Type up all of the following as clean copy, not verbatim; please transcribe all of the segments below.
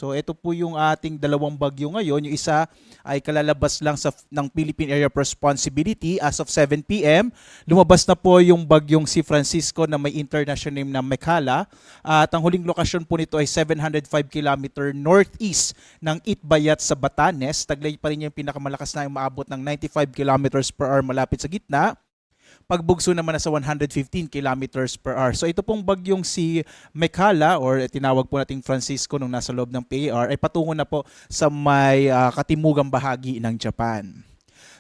So ito po yung ating dalawang bagyo ngayon. Yung isa ay kalalabas lang ng Philippine Area of Responsibility as of 7 p.m. Lumabas na po yung bagyong si Francisco na may international name na Mekhala. At ang huling lokasyon po nito ay 705 km northeast ng Itbayat sa Batanes. Taglay pa rin yung pinakamalakas na yung maabot ng 95 km per hour malapit sa gitna. Pagbugso naman na sa 115 kilometers per hour. So ito pong bagyong si Mekhala or tinawag po nating Francisco nung nasa loob ng PAR ay patungo na po sa may katimugang bahagi ng Japan.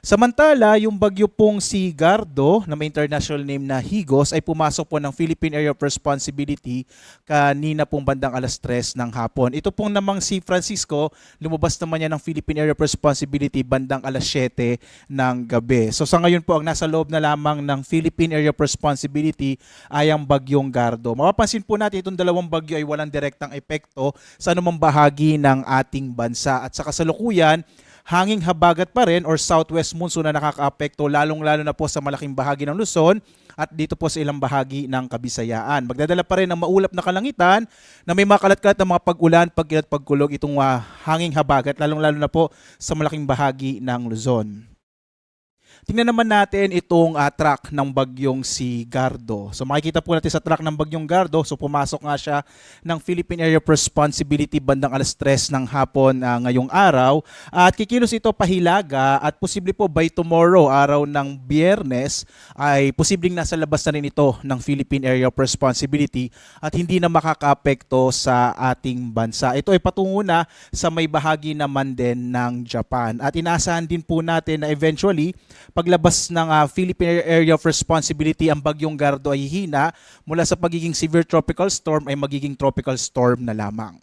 Samantala, yung bagyo pong si Gardo na may international name na Higos ay pumasok po ng Philippine Area of Responsibility kanina pong bandang alas 3 ng hapon. Ito pong namang si Francisco, lumabas naman niya ng Philippine Area of Responsibility bandang alas 7 ng gabi. So sa ngayon po, ang nasa loob na lamang ng Philippine Area of Responsibility ay ang bagyong Gardo. Mapapansin po natin itong dalawang bagyo ay walang direktang epekto sa anumang bahagi ng ating bansa. At sa kasalukuyan, hanging habagat pa rin or southwest monsoon na nakakaapekto lalong-lalo na po sa malaking bahagi ng Luzon at dito po sa ilang bahagi ng Kabisayaan. Magdadala pa rin ng maulap na kalangitan na may makalat-kalat na mga pag-ulan, pag-inat, pagkulog itong hanging habagat lalong-lalo na po sa malaking bahagi ng Luzon. Tingnan naman natin itong track ng bagyong si Gardo. So makikita po natin sa track ng bagyong Gardo. So pumasok nga siya ng Philippine Area of Responsibility bandang alas 3 ng hapon ngayong araw. At kikilos ito pahilaga at posible po by tomorrow, araw ng Biyernes, ay posibleng nasa labas na rin ito ng Philippine Area of Responsibility at hindi na makakaapekto sa ating bansa. Ito ay patungo na sa may bahagi naman din ng Japan. At inaasahan din po natin na eventually, paglabas ng Philippine Area of Responsibility, ang bagyong Gardo ay hihina mula sa pagiging severe tropical storm ay magiging tropical storm na lamang.